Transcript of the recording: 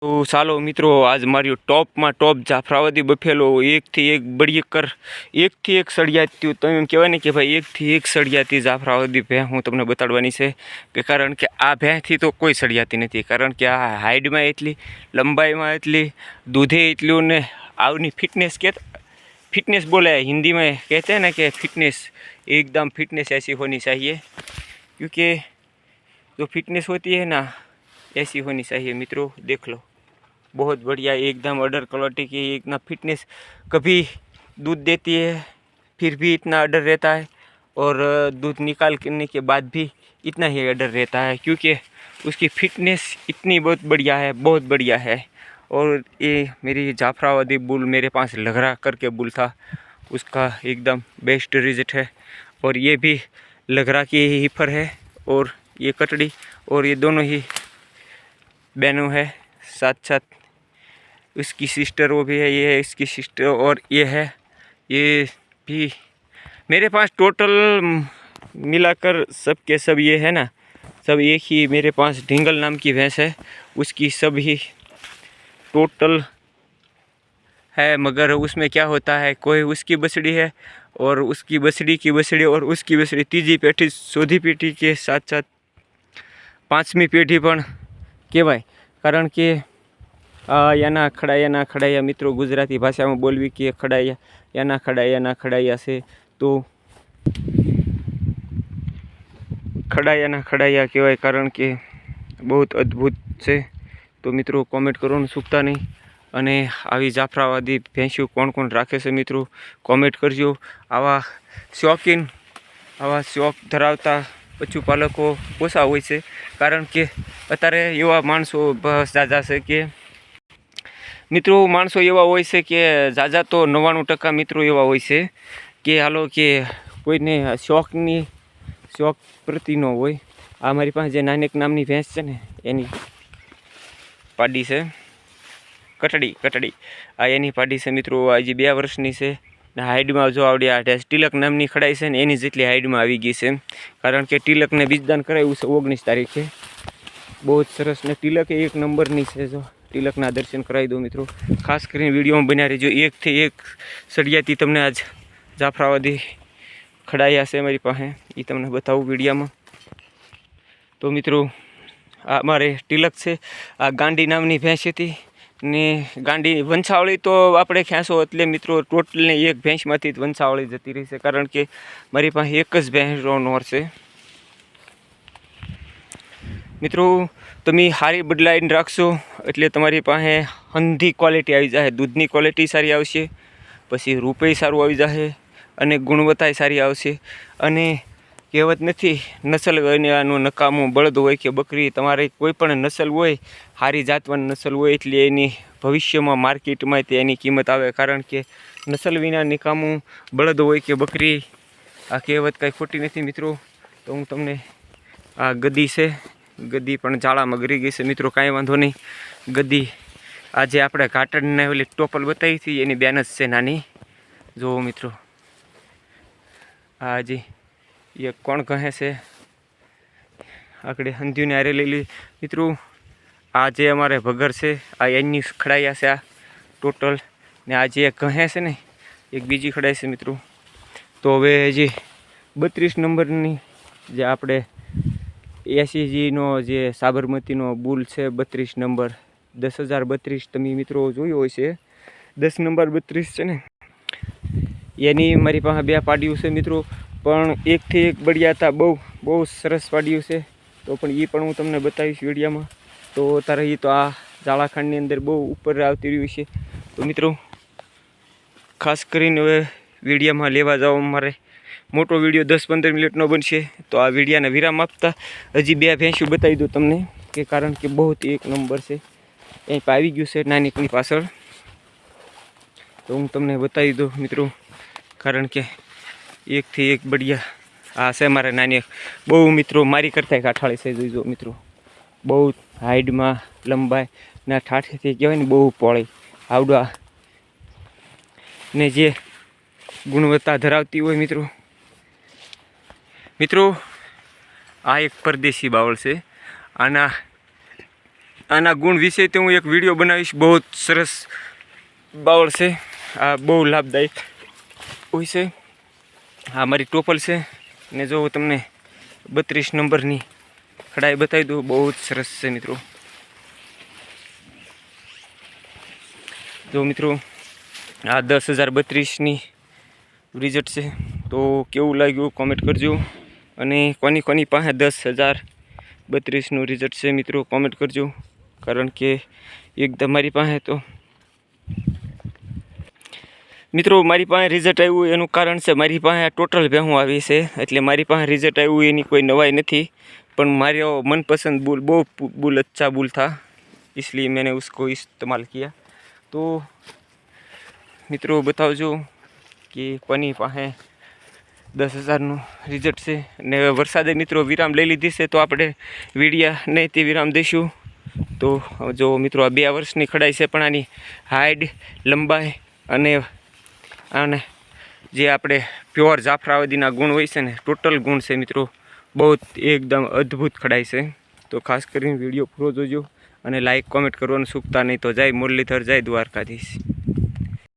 तो ચાલો મિત્રો આજ મારી ટોપમાં ટોપ જાફરાબાદી બફેલો એકથી એક બળીકર એકથી એક સળિયાતી તમે કહેવાય ને કે ભાઈ એકથી એક સળિયાતી જાફરાબાદી ભેં હું તમને બતાડવાની છે કે કારણ કે આ ભેંથી તો કોઈ સળિયાતી નથી કારણ કે આ હાઇટમાં એટલી લંબાઈમાં એટલી દૂધે એટલું ને આવની फिटनेस बोले हिंदी में कहते हैं ना कि फिटनेस एकदम फिटनेस ऐसी होनी चाहिए क्योंकि जो फिटनेस होती है ना ऐसी होनी चाहिए। मित्रों देख लो बहुत बढ़िया एकदम अडर क्वालिटी की इतना फिटनेस कभी दूध देती है फिर भी इतना अडर रहता है और दूध निकाल करने के बाद भी इतना ही अडर रहता है क्योंकि उसकी फिटनेस इतनी बहुत बढ़िया है। और ये मेरी जाफराबादी बुल मेरे पास लघरा करके बुल था उसका एकदम बेस्ट रिजल्ट है और ये भी लघरा की ही पर है और ये कटड़ी और ये दोनों ही बहनों है साथ साथ उसकी सिस्टर वो भी है ये है इसकी सिस्टर और ये है ये भी मेरे पास टोटल मिलाकर सब के सब ये है ना सब एक ही मेरे पास ढिंगल नाम की भैंस है उसकी सब ही टोटल है मगर उसमें क्या होता है कोई उसकी बछड़ी है और उसकी बछड़ी की बछड़ी और उसकी बछड़ी तीजी पेटी चौथी पेटी के साथ साथ पांचमी पेटी पण कहेवाय कारण के याना खड़ाया मित्रों गुजराती भाषा में बोलवी कि खड़ाया याना खड़ाया से तो खड़ाया कहेवाय कारण के बहुत अद्भुत से। तो मित्रों कॉमेंट करवानुं चूकता नहीं अने आवी जाफराबादी भैंसों कोण कोण राखे छे मित्रों कॉमेंट करजो। आवा शौक धरावता पशुपालकों ओछा होय छे कारण के अत्यारे एवा माणसो जाजा छे के मित्रों माणसो एवा होय छे के जाजा तो 99% मित्रों एवा होय छे के हालो के कोईने शौक प्रति न होय। आ मारी पासे जे नानक नामनी भैंस छे ने एनी पाडी छे कटड़ी आ एनी पाडी छे मित्रों हजी 2 वर्षनी छे ने हाइट में जो आवड़ी आ टिलक नामनी खड़ाई छे ने एनी जेटली हाइट में आवी गई छे कारण के टिलक ने बीजदान कराव्युं छे 19 तारीखे बहुत सरस ने टिलक एक नंबरनी छे जो टिलकना दर्शन करावी दो मित्रों खास करीने विडियो में बन्या रहीजो एक थी एक सड़ियाती तमने आज जाफराबादी खड़ाया छे मारी पासे ई तमने बतावुं विडियो में। तो मित्रों आ मारे टिलक छे आ गांडी नामनी भैंस हती ने गांडी वंशावली तो आपणे ख्यासो एटले मित्रों टोटल ने एक भैंसमांथी वंशावली जती रही छे कारण के मारी पासे एक ज भैंसनो नोर छे। मित्रों तमे हारी बदलाईने राखशो एटले तमारी पासे हंधी क्वॉलिटी आई जाए दूधनी क्वॉलिटी सारी आवशे पछी रूपे सारूं आई जाए अने गुणवत्ता सारी आवशे अने कहेवत नहीं नसल नकामो बळद होय कि बकरी तमारे कोईपण नसल होय हारी जातवानी नसल होय एटले एनी भविष्य में मार्केट में एनी किंमत आवे कारण के नसल विना निकामू बळद होय कि बकरी आ कहेवत कई खोटी नहीं मित्रों। तो हूँ तमने आ गद्दी से गद्दी पण जाळामां गरी गई छे मित्रों कांई वांधो नहीं गद्दी आज आपणे घाटणने ओली टोपल बतावी थी एनी बेन ज छे नानी जो मित्रों आज ये कोण कहे से आकड़े हंधियों ने आरे लेली मित्रों आज अमारे भगर से आ एनी खड़ाया से आ टोटल ने आज एक कहे से ने एक बीजी खड़ाई से मित्रों। तो हवे हजी 32 नंबरनी जे आपणे 80G नो जे साबरमतीनो बुल छे 32 नंबर 10,032 तमे मित्रों जोयो होय छे 10 नंबर 32 छे ने एनी मारी पासे 2 पाड्युं छे मित्रों पण एक थी एक बढ़िया था बहु सरस पाड्युं छे। तो पण ई पण हूँ तमने बतावीश विडियो में। तो तारे ई तो आ जाड़ाखांडनी अंदर बहु ऊपर आवती रह्युं छे। तो मित्रों खास करीने हवे विडियो में लेवा जाओ मारे मोटो विडियो 10-15 मिनिटनो बनशे। तो आ विडियो ने विराम आपता हजी 2 भैंसुं बतावी दो तमने के कारण के बहुत एक नंबर से अहीं पावी गयुं छे नानीकनी पाछळ। तो हूँ तमने बतावी दो मित्रों कारण के एक थी एक बढ़िया आ से मारे नानी बहु मित्रों मारी करता काठाड़ी से जो मित्रों बहुत हाइट में लंबाई ना ठाठे थी कहेवाय ने बहु पौड़ी आवड़ा ने जे गुणवत्ता धरावती होय मित्रों आ एक परदेशी बावळ छे आना આના ગુણ વિશે તો હું એક વિડીયો બનાવીશ. બહુ સરસ બાવળ છે આ, બહુ લાભદાયક હોય છે. આ મારી ટોપલ છે ને જો તમને 32 નંબરની ખડાઈ બતાવી દઉં, બહુ જ સરસ છે મિત્રો. જો મિત્રો આ 10,032ની રિઝલ્ટ છે. તો કેવું લાગ્યું કોમેન્ટ કરજો. અને કોની પાસે 10,032નું રિઝલ્ટ છે મિત્રો કોમેન્ટ કરજો. કારણ કે એકદમ મારી પાસે તો મિત્રો મારી પાસે રિઝલ્ટ આવ્યું એનું કારણ છે મારી પાસે ટોટલ ભેહું આવી છે. એટલે મારી પાસે રિઝલ્ટ આવ્યું એની કોઈ નવાઈ નથી. પણ મારો मनपसंद बुल बुल अच्छा बुल था, इसलिए मैंने उसको इस्तेमाल किया. तो મિત્રો બતાવજો કે કોની પાસે 10,000નું રિઝલ્ટ છે. ને વરસાદે મિત્રો વિરામ લઈ લીધી છે, તો આપણે વિડીયાને તે વિરામ દઈશું. તો જો મિત્રો આ 2 વર્ષની ખડાઈ છે, પણ આની હાઈટ, લંબાઈ અને જે આપણે પ્યોર જાફરાવદીના ગુણ હોય છે ને, ટોટલ ગુણ છે મિત્રો. બહુ એકદમ અદ્ભુત ખડાઈ છે. તો ખાસ કરીને વિડીયો પૂરો જોજો અને લાઈક કોમેન્ટ કરવાનું ચૂકતા નહીં. તો જય મુરલીધર, જય દ્વારકાધીશ.